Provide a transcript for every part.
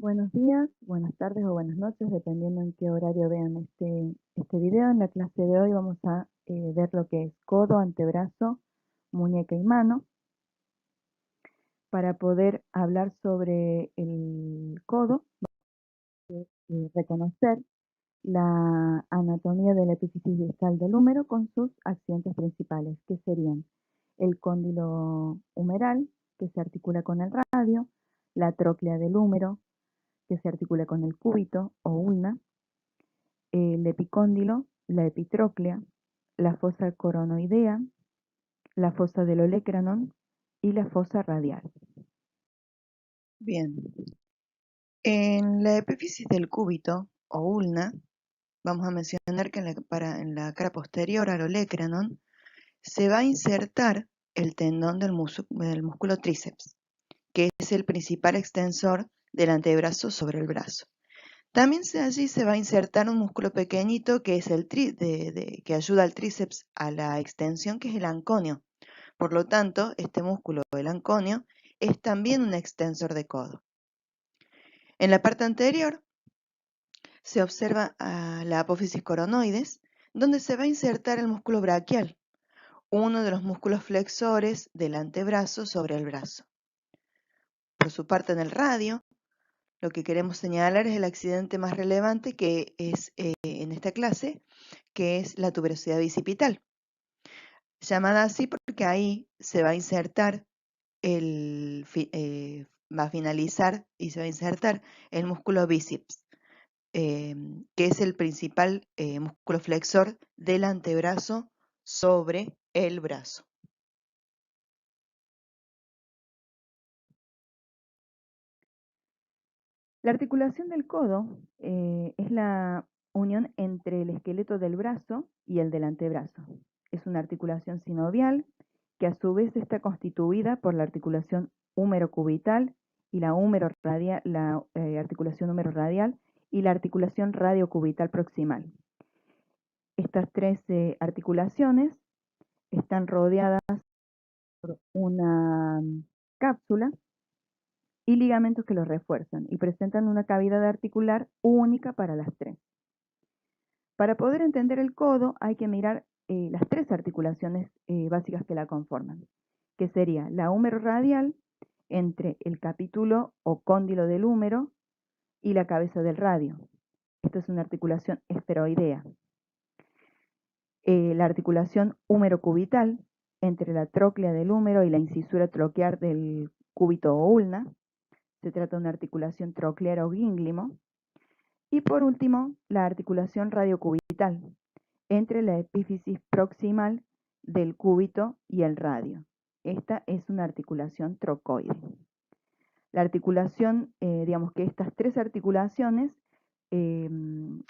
Buenos días, buenas tardes o buenas noches, dependiendo en qué horario vean este video. En la clase de hoy vamos a ver lo que es codo, antebrazo, muñeca y mano. Para poder hablar sobre el codo, reconocer la anatomía de la epífisis distal del húmero con sus accidentes principales, que serían el cóndilo humeral, que se articula con el radio, la tróclea del húmero, que se articula con el cúbito o ulna, el epicóndilo, la epitróclea, la fosa coronoidea, la fosa del olecranon y la fosa radial. Bien, en la epífisis del cúbito o ulna, vamos a mencionar que en la cara posterior al olecranon se va a insertar el tendón del músculo tríceps, que es el principal extensor del antebrazo sobre el brazo. También allí se va a insertar un músculo pequeñito que es que ayuda al tríceps a la extensión, que es el anconio. Por lo tanto, este músculo, el anconio, es también un extensor de codo. En la parte anterior se observa la apófisis coronoides, donde se va a insertar el músculo braquial, uno de los músculos flexores del antebrazo sobre el brazo. Por su parte, en el radio, lo que queremos señalar es el accidente más relevante que es en esta clase, que es la tuberosidad bicipital, llamada así porque ahí se va a insertar va a finalizar y se va a insertar el músculo bíceps, que es el principal músculo flexor del antebrazo sobre el brazo. La articulación del codo es la unión entre el esqueleto del brazo y el del antebrazo. Es una articulación sinovial que a su vez está constituida por la articulación húmero-cubital y la articulación húmero-radial y la articulación radiocubital proximal. Estas tres articulaciones están rodeadas por una cápsula y ligamentos que los refuerzan y presentan una cavidad articular única para las tres. Para poder entender el codo hay que mirar las tres articulaciones básicas que la conforman, que sería la húmero radial entre el capítulo o cóndilo del húmero y la cabeza del radio. Esta es una articulación esferoidea. La articulación húmero-cubital entre la tróclea del húmero y la incisura troquear del cúbito o ulna. Se trata de una articulación troclear o gínglimo. Y por último, la articulación radiocubital entre la epífisis proximal del cúbito y el radio. Esta es una articulación trocoide. La articulación, digamos que estas tres articulaciones en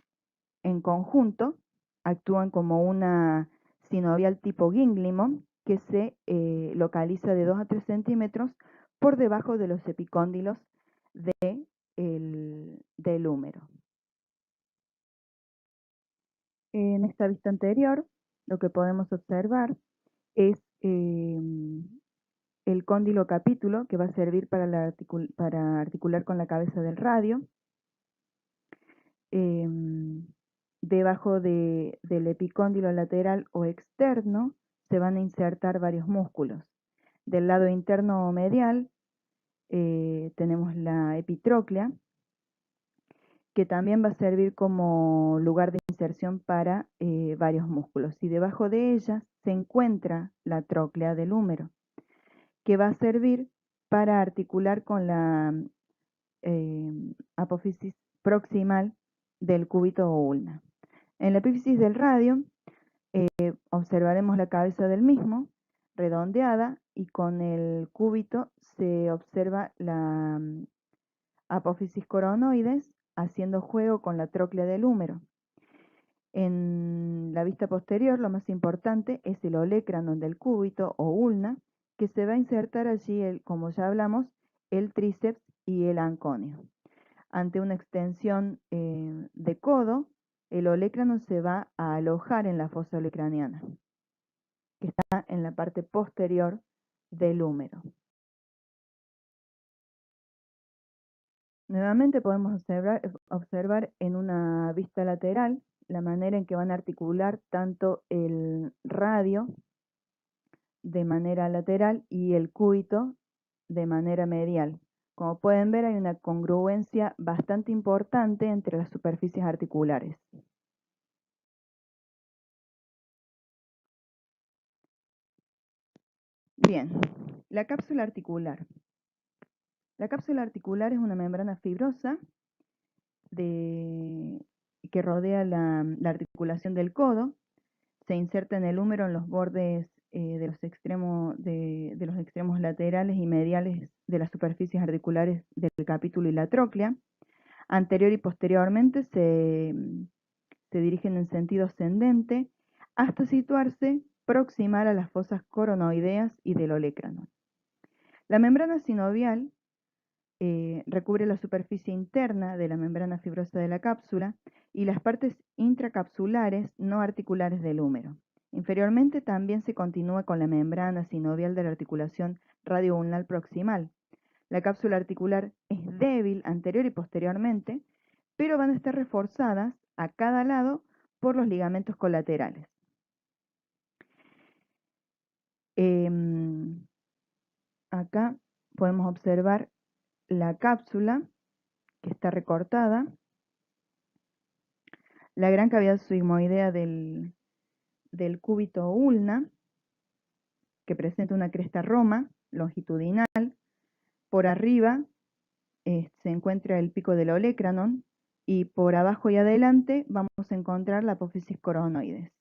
conjunto actúan como una sinovial tipo gínglimo que se localiza de 2 a 3 centímetros por debajo de los epicóndilos del húmero. En esta vista anterior, lo que podemos observar es el cóndilo capítulo, que va a servir para articular con la cabeza del radio. Debajo del epicóndilo lateral o externo se van a insertar varios músculos. Del lado interno o medial tenemos la epitróclea, que también va a servir como lugar de inserción para varios músculos. Y debajo de ella se encuentra la tróclea del húmero, que va a servir para articular con la apófisis proximal del cúbito o ulna. En la epífisis del radio observaremos la cabeza del mismo, redondeada, y con el cúbito se observa la apófisis coronoides haciendo juego con la tróclea del húmero. En la vista posterior, lo más importante es el olecranon del cúbito o ulna, que se va a insertar allí, como ya hablamos, el tríceps y el anconio. Ante una extensión de codo, el olecranon se va a alojar en la fosa olecraniana, que está en la parte posterior del húmero. Nuevamente podemos observar en una vista lateral la manera en que van a articular tanto el radio de manera lateral y el cúbito de manera medial. Como pueden ver, hay una congruencia bastante importante entre las superficies articulares. Bien, la cápsula articular. La cápsula articular es una membrana fibrosa que rodea la articulación del codo. Se inserta en el húmero en los bordes de los extremos laterales y mediales de las superficies articulares del capítulo y la tróclea. Anterior y posteriormente se dirigen en sentido ascendente hasta situarse proximal a las fosas coronoideas y del olecranon. La membrana sinovial recubre la superficie interna de la membrana fibrosa de la cápsula y las partes intracapsulares no articulares del húmero. Inferiormente también se continúa con la membrana sinovial de la articulación radioulnar proximal. La cápsula articular es débil anterior y posteriormente, pero van a estar reforzadas a cada lado por los ligamentos colaterales. Acá podemos observar la cápsula que está recortada, la gran cavidad sigmoidea del cúbito ulna, que presenta una cresta roma longitudinal. Por arriba se encuentra el pico del olecranon y por abajo y adelante vamos a encontrar la apófisis coronoides.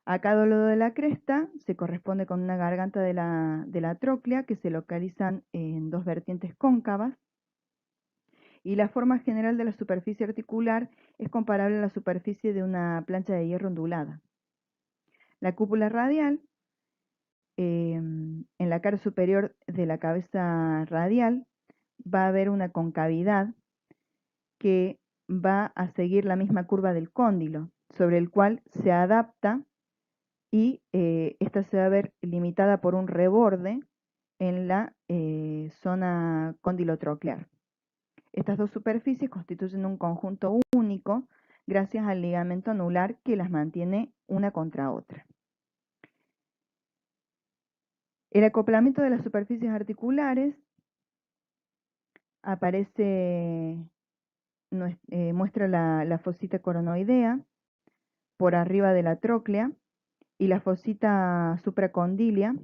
A cada lado de la cresta se corresponde con una garganta de la tróclea que se localizan en dos vertientes cóncavas, y la forma general de la superficie articular es comparable a la superficie de una plancha de hierro ondulada. La cúpula radial, en la cara superior de la cabeza radial, va a haber una concavidad que va a seguir la misma curva del cóndilo, sobre el cual se adapta, y esta se va a ver limitada por un reborde en la zona cóndilo-troclear. Estas dos superficies constituyen un conjunto único gracias al ligamento anular que las mantiene una contra otra. El acoplamiento de las superficies articulares muestra la fosita coronoidea por arriba de la tróclea y la fosita supracondilia,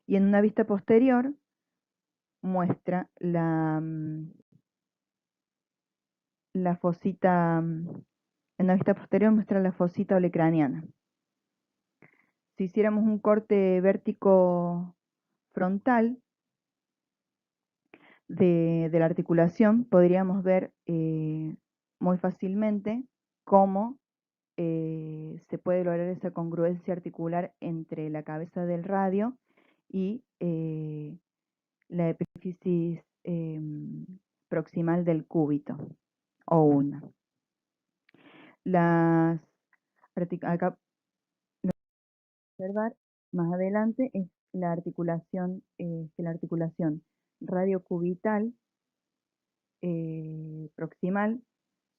y en una vista posterior muestra la fosita, en una vista posterior muestra la fosita olecraniana. Si hiciéramos un corte vértico frontal de la articulación, podríamos ver muy fácilmente cómo se puede lograr esa congruencia articular entre la cabeza del radio y la epífisis proximal del cúbito o una. Acá lo que observar más adelante es la articulación radiocubital proximal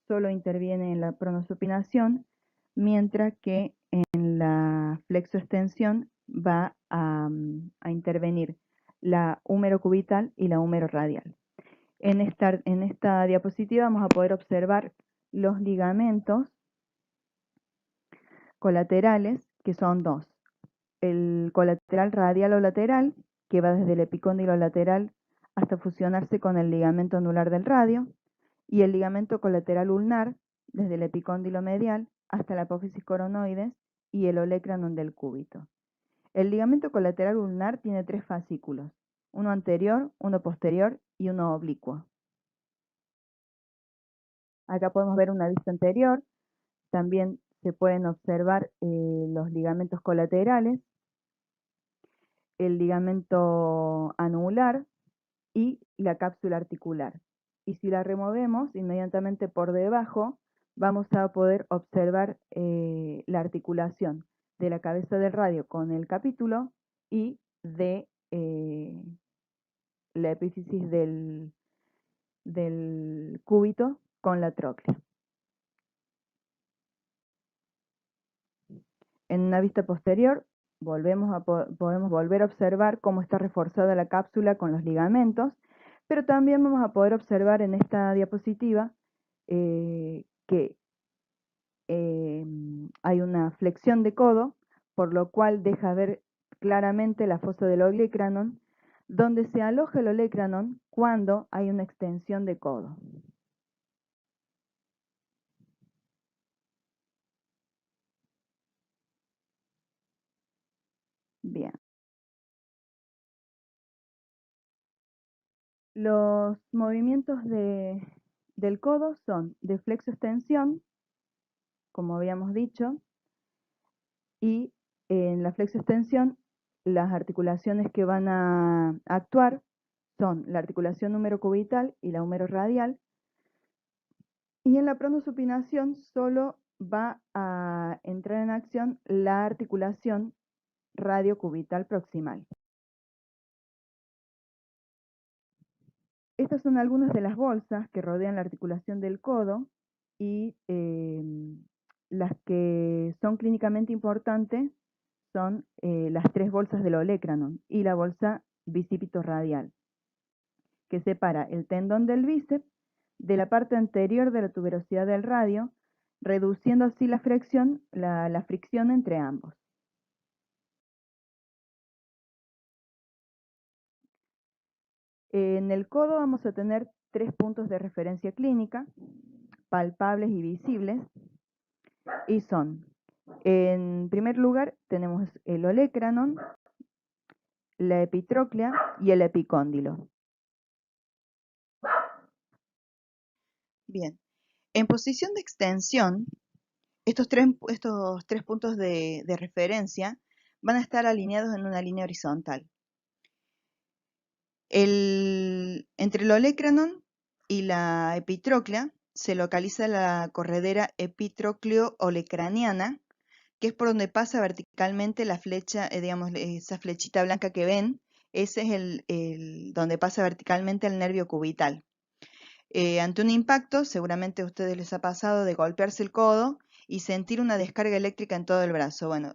solo interviene en la pronosupinación, mientras que en la flexoextensión va a intervenir la húmero-cubital y la húmero-radial. En esta diapositiva vamos a poder observar los ligamentos colaterales, que son dos. El colateral radial o lateral, que va desde el epicóndilo lateral hasta fusionarse con el ligamento anular del radio, y el ligamento colateral ulnar, desde el epicóndilo medial hasta la apófisis coronoides y el olecranon del cúbito. El ligamento colateral ulnar tiene tres fascículos, uno anterior, uno posterior y uno oblicuo. Acá podemos ver una vista anterior, también se pueden observar los ligamentos colaterales, el ligamento anular y la cápsula articular. Y si la removemos, inmediatamente por debajo vamos a poder observar la articulación de la cabeza del radio con el capítulo y de la epífisis del del cúbito con la tróclea. En una vista posterior podemos volver a observar cómo está reforzada la cápsula con los ligamentos, pero también vamos a poder observar en esta diapositiva que hay una flexión de codo, por lo cual deja ver claramente la fosa del olecranon, donde se aloja el olecranon cuando hay una extensión de codo. Bien. Los movimientos del codo son de flexo-extensión, como habíamos dicho, y en la flexo-extensión las articulaciones que van a actuar son la articulación húmero-cubital y la húmero-radial, y en la pronosupinación solo va a entrar en acción la articulación radiocubital proximal. Estas son algunas de las bolsas que rodean la articulación del codo y las que son clínicamente importantes son las tres bolsas del olecranon y la bolsa bicípito radial, que separa el tendón del bíceps de la parte anterior de la tuberosidad del radio, reduciendo así la fricción entre ambos. En el codo vamos a tener tres puntos de referencia clínica, palpables y visibles, y son, en primer lugar, tenemos el olecranon, la epitróclea y el epicóndilo. Bien, en posición de extensión, estos tres puntos de referencia van a estar alineados en una línea horizontal. Entre el olecranon y la epitróclea se localiza la corredera epitrocleo-olecraniana, que es por donde pasa verticalmente la flecha, digamos, esa flechita blanca que ven, ese es donde pasa verticalmente el nervio cubital. Ante un impacto, seguramente a ustedes les ha pasado de golpearse el codo y sentir una descarga eléctrica en todo el brazo. Bueno,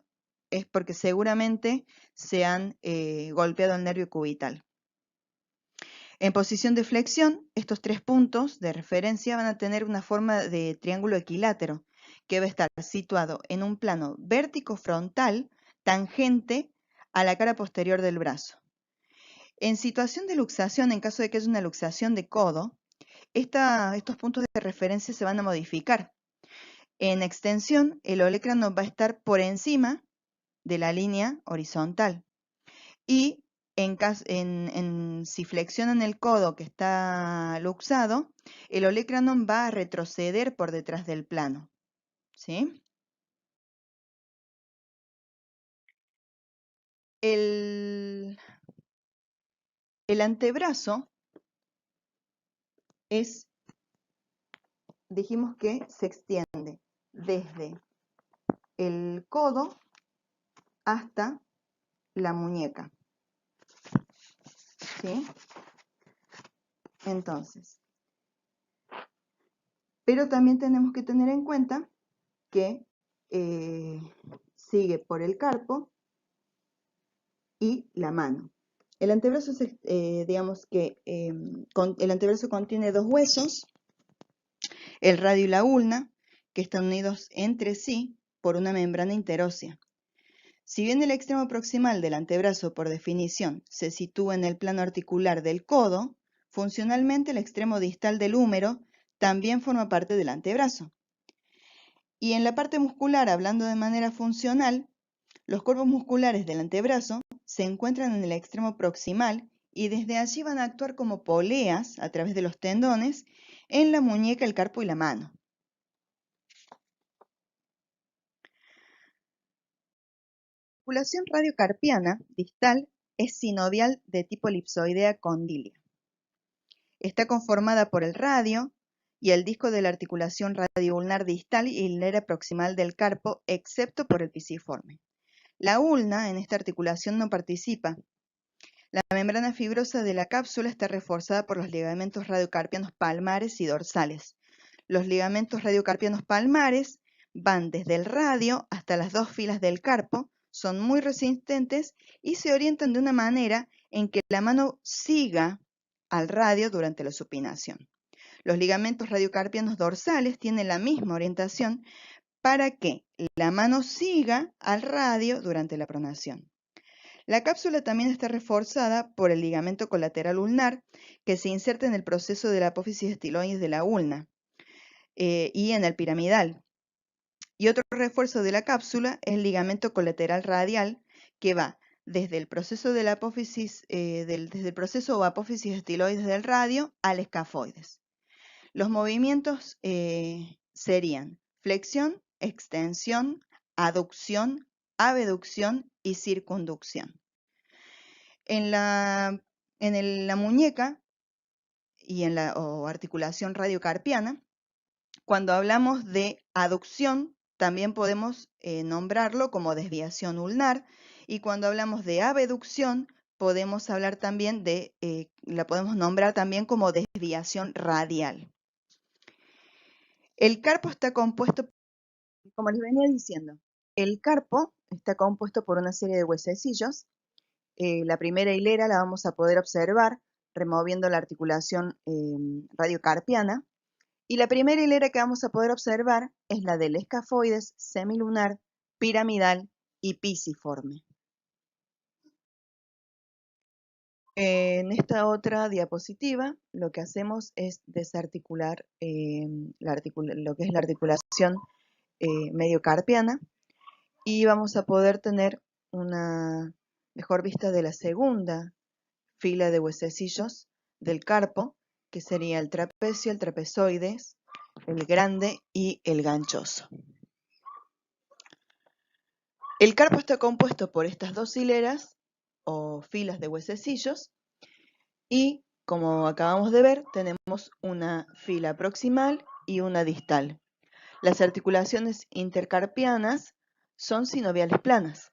es porque seguramente se han golpeado el nervio cubital. En posición de flexión, estos tres puntos de referencia van a tener una forma de triángulo equilátero, que va a estar situado en un plano vértico frontal tangente a la cara posterior del brazo. En situación de luxación, en caso de que haya una luxación de codo, estos puntos de referencia se van a modificar. En extensión, el olecranon va a estar por encima de la línea horizontal. Y si flexionan el codo que está luxado, el olecranon va a retroceder por detrás del plano. ¿Sí? El antebrazo dijimos que se extiende desde el codo hasta la muñeca. ¿Sí? Entonces, pero también tenemos que tener en cuenta que sigue por el carpo y la mano. El antebrazo digamos que el antebrazo contiene dos huesos, el radio y la ulna, que están unidos entre sí por una membrana interósea. Si bien el extremo proximal del antebrazo, por definición, se sitúa en el plano articular del codo, funcionalmente el extremo distal del húmero también forma parte del antebrazo. Y en la parte muscular, hablando de manera funcional, los cuerpos musculares del antebrazo se encuentran en el extremo proximal y desde allí van a actuar como poleas a través de los tendones en la muñeca, el carpo y la mano. La articulación radiocarpiana distal es sinovial de tipo elipsoidea condilia. Está conformada por el radio y el disco de la articulación radioulnar distal y la hilera proximal del carpo, excepto por el pisiforme. La ulna en esta articulación no participa. La membrana fibrosa de la cápsula está reforzada por los ligamentos radiocarpianos palmares y dorsales. Los ligamentos radiocarpianos palmares van desde el radio hasta las dos filas del carpo, son muy resistentes y se orientan de una manera en que la mano siga al radio durante la supinación. Los ligamentos radiocarpianos dorsales tienen la misma orientación para que la mano siga al radio durante la pronación. La cápsula también está reforzada por el ligamento colateral ulnar, que se inserta en el proceso de la apófisis estiloides de la ulna y en el piramidal. Y otro refuerzo de la cápsula es el ligamento colateral radial, que va desde el proceso de la apófisis, desde el proceso o apófisis estiloides del radio al escafoides. Los movimientos serían flexión, extensión, aducción, abducción y circunducción. En la muñeca y en la articulación radiocarpiana, cuando hablamos de aducción, también podemos nombrarlo como desviación ulnar, y cuando hablamos de abducción, podemos hablar también la podemos nombrar también como desviación radial. El carpo está compuesto, como les venía diciendo, el carpo está compuesto por una serie de huesecillos. La primera hilera la vamos a poder observar removiendo la articulación radiocarpiana. Y la primera hilera que vamos a poder observar es la del escafoides, semilunar, piramidal y pisiforme. En esta otra diapositiva lo que hacemos es desarticular lo que es la articulación mediocarpiana y vamos a poder tener una mejor vista de la segunda fila de huesecillos del carpo, que sería el trapecio, el trapezoides, el grande y el ganchoso. El carpo está compuesto por estas dos hileras o filas de huesecillos y, como acabamos de ver, tenemos una fila proximal y una distal. Las articulaciones intercarpianas son sinoviales planas.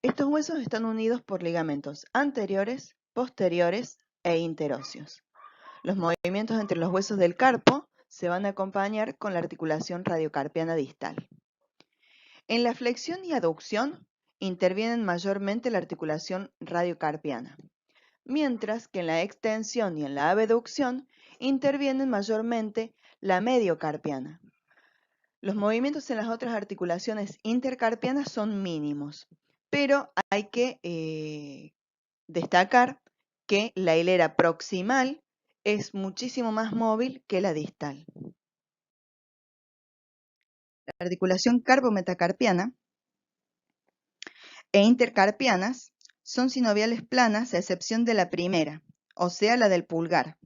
Estos huesos están unidos por ligamentos anteriores, posteriores e interóseos. Los movimientos entre los huesos del carpo se van a acompañar con la articulación radiocarpiana distal. En la flexión y aducción intervienen mayormente la articulación radiocarpiana, mientras que en la extensión y en la abducción intervienen mayormente la mediocarpiana. Los movimientos en las otras articulaciones intercarpianas son mínimos, pero hay que destacar que la hilera proximal es muchísimo más móvil que la distal. La articulación carpo-metacarpiana e intercarpianas son sinoviales planas a excepción de la primera, o sea la del pulgar,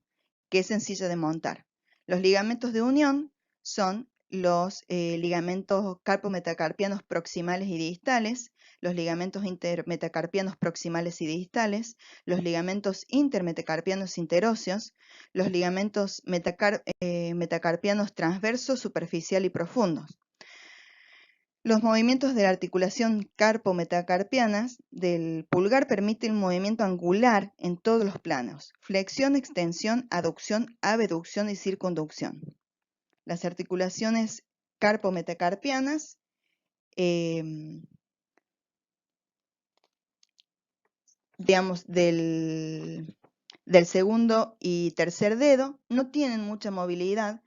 que es sencilla de montar. Los ligamentos de unión son los ligamentos carpo-metacarpianos proximales y distales, los ligamentos intermetacarpianos proximales y distales, los ligamentos intermetacarpianos interóseos, los ligamentos metacarpianos transversos, superficial y profundos. Los movimientos de la articulación carpo-metacarpianas del pulgar permiten un movimiento angular en todos los planos: flexión, extensión, aducción, abducción y circunducción. Las articulaciones carpo-metacarpianas digamos, del segundo y tercer dedo no tienen mucha movilidad.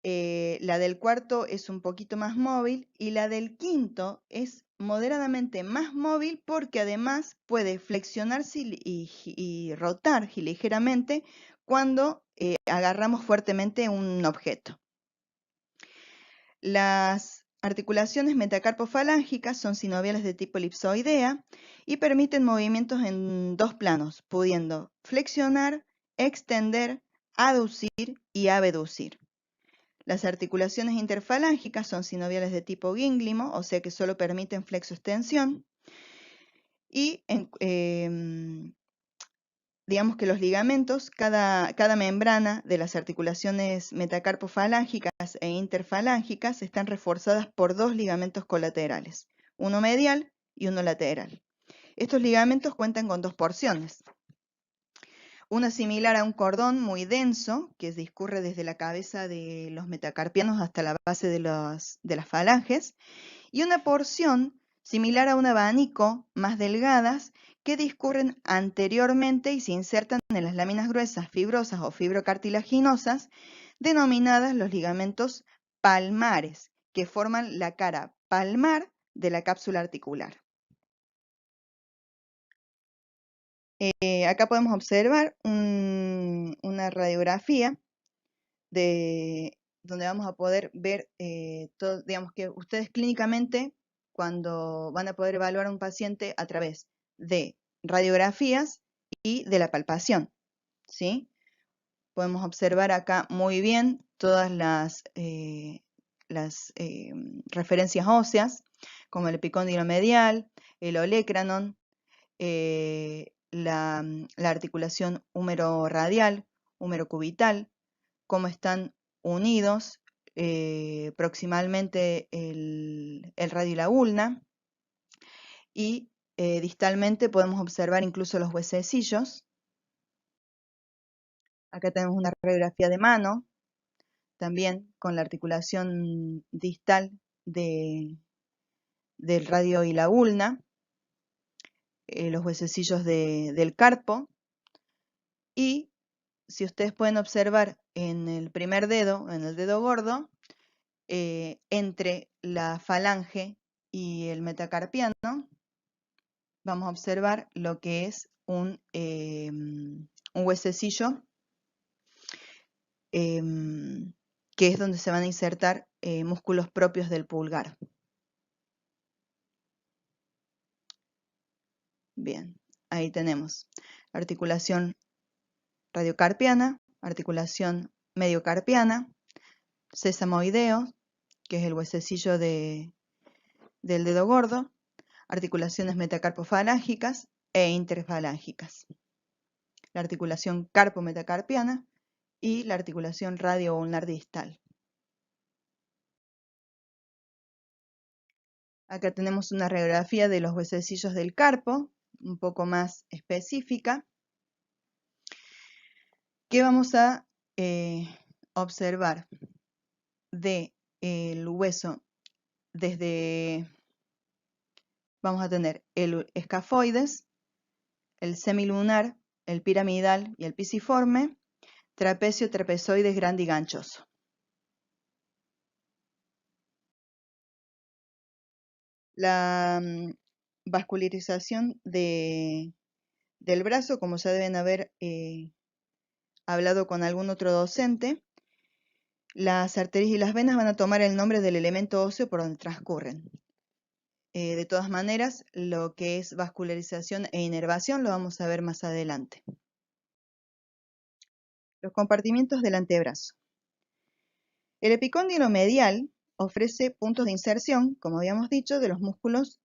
La del cuarto es un poquito más móvil y la del quinto es moderadamente más móvil porque además puede flexionarse y rotar ligeramente cuando agarramos fuertemente un objeto. Las articulaciones metacarpofalángicas son sinoviales de tipo elipsoidea y permiten movimientos en dos planos, pudiendo flexionar, extender, aducir y abducir. Las articulaciones interfalángicas son sinoviales de tipo gínglimo, o sea que solo permiten flexoextensión. Y digamos que los ligamentos, cada membrana de las articulaciones metacarpofalángicas e interfalángicas están reforzadas por dos ligamentos colaterales, uno medial y uno lateral. Estos ligamentos cuentan con dos porciones. Una similar a un cordón muy denso, que discurre desde la cabeza de los metacarpianos hasta la base de las falanges, y una porción similar a un abanico, más delgadas, que discurren anteriormente y se insertan en las láminas gruesas, fibrosas o fibrocartilaginosas, denominadas los ligamentos palmares, que forman la cara palmar de la cápsula articular. Acá podemos observar una radiografía donde vamos a poder ver, todo, digamos que ustedes clínicamente, cuando van a poder evaluar a un paciente a través de radiografías y de la palpación, ¿sí? Podemos observar acá muy bien todas las referencias óseas, como el epicóndilo medial, el olecranon, la articulación húmero-radial, húmero-cubital, cómo están unidos proximalmente el radio y la ulna, y distalmente podemos observar incluso los huesecillos. Acá tenemos una radiografía de mano, también con la articulación distal del radio y la ulna, los huesecillos del carpo, y si ustedes pueden observar en el primer dedo, en el dedo gordo, entre la falange y el metacarpiano, vamos a observar lo que es un huesecillo, que es donde se van a insertar músculos propios del pulgar. Bien, ahí tenemos articulación radiocarpiana, articulación mediocarpiana, sesamoideo, que es el huesecillo del dedo gordo, articulaciones metacarpofalángicas e interfalángicas, la articulación carpo-metacarpiana y la articulación radio-ulnar distal. Acá tenemos una radiografía de los huesecillos del carpo, un poco más específica, que vamos a observar del hueso vamos a tener el escafoides, el semilunar, el piramidal y el pisiforme, trapecio, trapezoides grande y ganchoso. La vascularización del brazo, como ya deben haber hablado con algún otro docente, las arterias y las venas van a tomar el nombre del elemento óseo por donde transcurren. De todas maneras, lo que es vascularización e inervación lo vamos a ver más adelante. Los compartimientos del antebrazo. El epicóndilo medial ofrece puntos de inserción, como habíamos dicho, de los músculos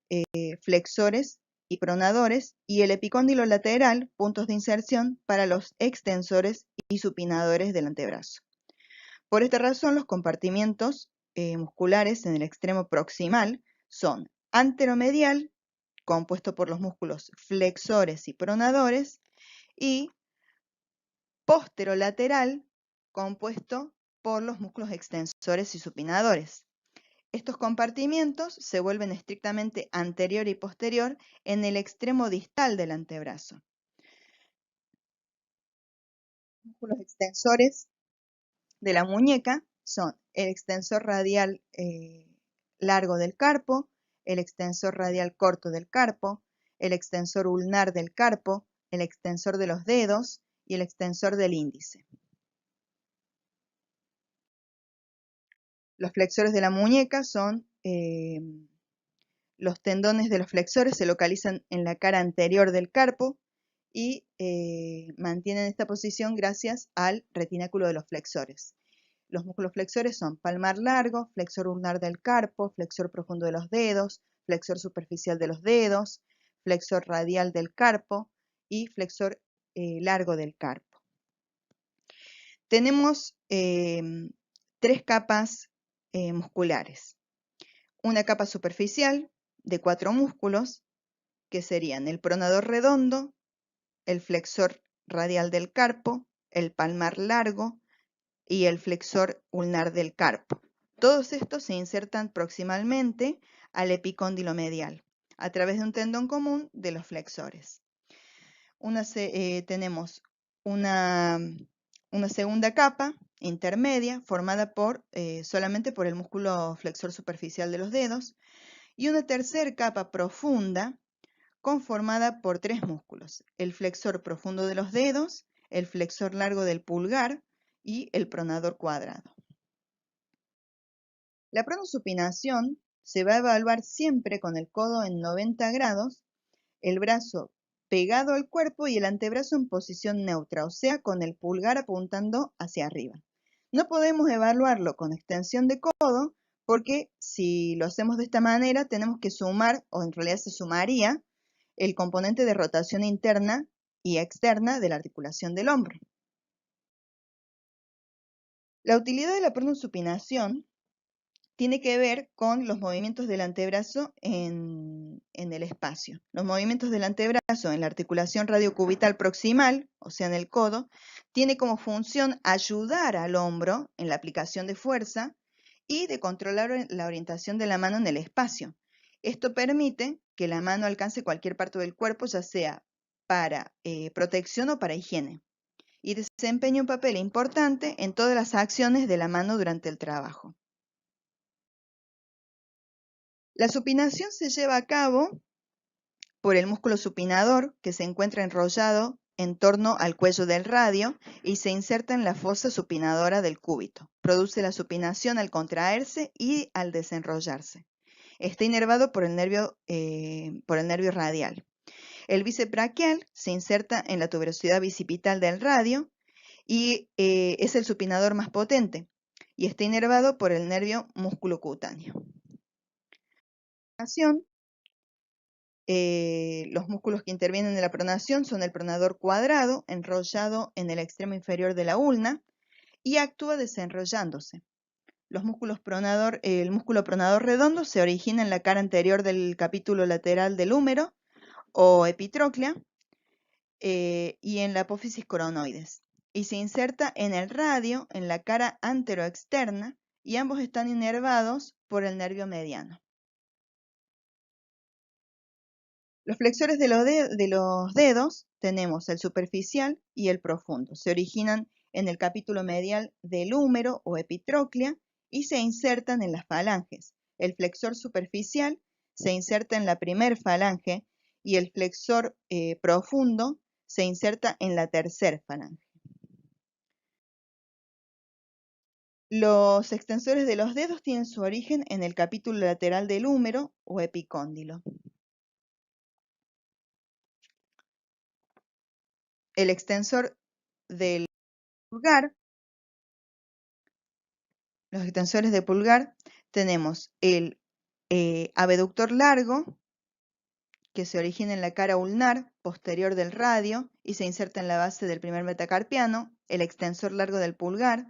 flexores y pronadores, y el epicóndilo lateral, puntos de inserción para los extensores y supinadores del antebrazo. Por esta razón, los compartimientos musculares en el extremo proximal son anteromedial, compuesto por los músculos flexores y pronadores, y posterolateral, compuesto por los músculos extensores y supinadores. Estos compartimientos se vuelven estrictamente anterior y posterior en el extremo distal del antebrazo. Los músculos extensores de la muñeca son el extensor radial largo del carpo, el extensor radial corto del carpo, el extensor ulnar del carpo, el extensor de los dedos y el extensor del índice. Los flexores de la muñeca son los tendones de los flexores, se localizan en la cara anterior del carpo y mantienen esta posición gracias al retináculo de los flexores. Los músculos flexores son palmar largo, flexor ulnar del carpo, flexor profundo de los dedos, flexor superficial de los dedos, flexor radial del carpo y flexor largo del carpo. Tenemos 3 capas musculares. Una capa superficial de 4 músculos que serían el pronador redondo, el flexor radial del carpo, el palmar largo y el flexor ulnar del carpo. Todos estos se insertan proximalmente al epicóndilo medial a través de un tendón común de los flexores. Tenemos una segunda capa intermedia formada solamente por el músculo flexor superficial de los dedos y una tercera capa profunda conformada por tres músculos: el flexor profundo de los dedos, el flexor largo del pulgar y el pronador cuadrado. La pronosupinación se va a evaluar siempre con el codo en 90 grados, el brazo pegado al cuerpo y el antebrazo en posición neutra, o sea, con el pulgar apuntando hacia arriba. No podemos evaluarlo con extensión de codo porque si lo hacemos de esta manera tenemos que sumar, o en realidad se sumaría, el componente de rotación interna y externa de la articulación del hombro. La utilidad de la pronosupinación tiene que ver con los movimientos del antebrazo en el espacio. Los movimientos del antebrazo en la articulación radiocubital proximal, o sea, en el codo, tiene como función ayudar al hombro en la aplicación de fuerza y de controlar la orientación de la mano en el espacio. Esto permite que la mano alcance cualquier parte del cuerpo, ya sea para protección o para higiene, y desempeña un papel importante en todas las acciones de la mano durante el trabajo. La supinación se lleva a cabo por el músculo supinador, que se encuentra enrollado en torno al cuello del radio y se inserta en la fosa supinadora del cúbito. Produce la supinación al contraerse y al desenrollarse. Está inervado por el nervio radial. El bíceps braquial se inserta en la tuberosidad bicipital del radio y es el supinador más potente y está inervado por el nervio músculo cutáneo. Los músculos que intervienen en la pronación son el pronador cuadrado, enrollado en el extremo inferior de la ulna, y actúa desenrollándose. El músculo pronador redondo se origina en la cara anterior del capítulo lateral del húmero o epitróclea y en la apófisis coronoides, y se inserta en el radio, en la cara anteroexterna, y ambos están inervados por el nervio mediano. Los flexores de los dedos tenemos el superficial y el profundo. Se originan en el capítulo medial del húmero o epitróclea y se insertan en las falanges. El flexor superficial se inserta en la primer falange y el flexor profundo se inserta en la tercer falange. Los extensores de los dedos tienen su origen en el capítulo lateral del húmero o epicóndilo. El extensor del pulgar, los extensores de pulgar, tenemos el abductor largo, que se origina en la cara ulnar posterior del radio y se inserta en la base del primer metacarpiano, el extensor largo del pulgar,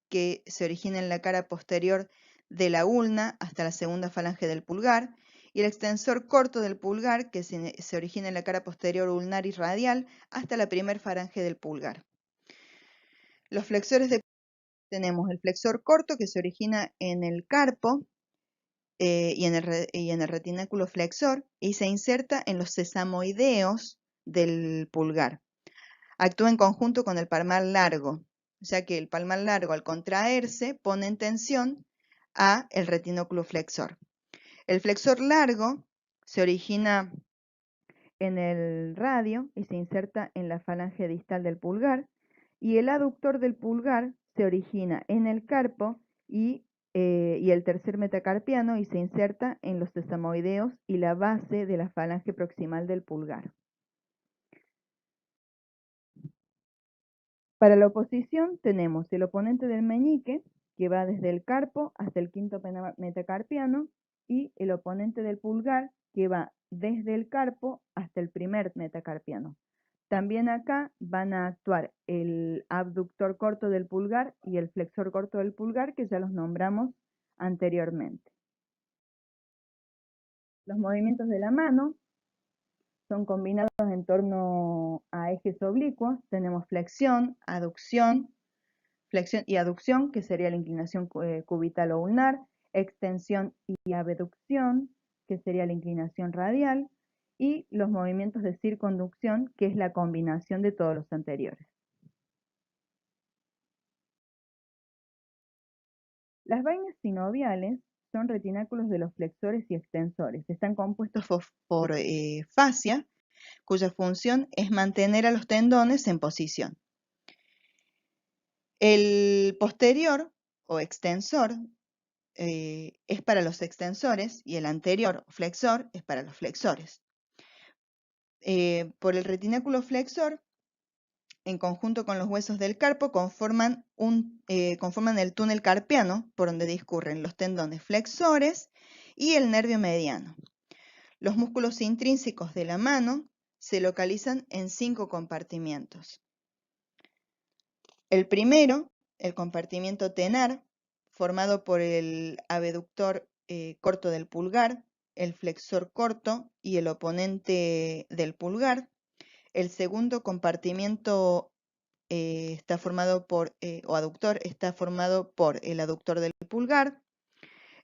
que se origina en la cara posterior de la ulna hasta la segunda falange del pulgar, y el extensor corto del pulgar, que se origina en la cara posterior ulnar y radial hasta la primer falange del pulgar. Los flexores de tenemos el flexor corto, que se origina en el carpo y en el retináculo flexor y se inserta en los sesamoideos del pulgar. Actúa en conjunto con el palmar largo, ya que el palmar largo, al contraerse, pone en tensión a el retinóculo flexor. El flexor largo se origina en el radio y se inserta en la falange distal del pulgar, y el aductor del pulgar se origina en el carpo y el tercer metacarpiano y se inserta en los sesamoideos y la base de la falange proximal del pulgar. Para la oposición tenemos el oponente del meñique, que va desde el carpo hasta el quinto metacarpiano, y el oponente del pulgar, que va desde el carpo hasta el primer metacarpiano. También acá van a actuar el abductor corto del pulgar y el flexor corto del pulgar, que ya los nombramos anteriormente. Los movimientos de la mano son combinados en torno a ejes oblicuos. Tenemos flexión y aducción, que sería la inclinación cubital o ulnar, extensión y abducción, que sería la inclinación radial, y los movimientos de circunducción, que es la combinación de todos los anteriores. Las vainas sinoviales son retináculos de los flexores y extensores. Están compuestos por fascia, cuya función es mantener a los tendones en posición. El posterior o extensor es para los extensores y el anterior flexor es para los flexores. Por el retináculo flexor, en conjunto con los huesos del carpo, conforman el túnel carpiano por donde discurren los tendones flexores y el nervio mediano. Los músculos intrínsecos de la mano se localizan en 5 compartimientos. El primero, el compartimiento tenar, formado por el abductor corto del pulgar, el flexor corto y el oponente del pulgar. El segundo compartimiento está formado por, o aductor, está formado por el aductor del pulgar.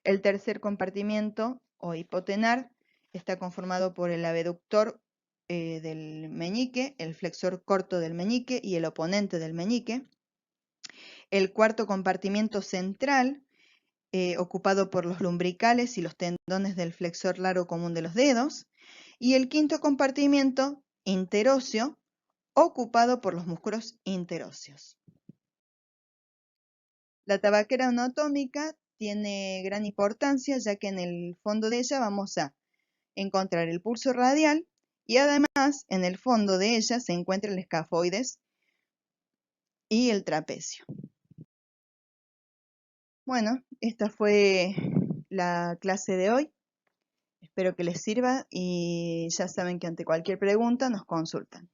El tercer compartimiento, o hipotenar, está conformado por el abductor del meñique, el flexor corto del meñique y el oponente del meñique. El cuarto compartimiento central, ocupado por los lumbricales y los tendones del flexor largo común de los dedos. Y el quinto compartimiento, interóseo, ocupado por los músculos interóseos. La tabaquera anatómica tiene gran importancia, ya que en el fondo de ella vamos a encontrar el pulso radial y además en el fondo de ella se encuentra el escafoides y el trapecio. Bueno, esta fue la clase de hoy. Espero que les sirva y ya saben que ante cualquier pregunta nos consultan.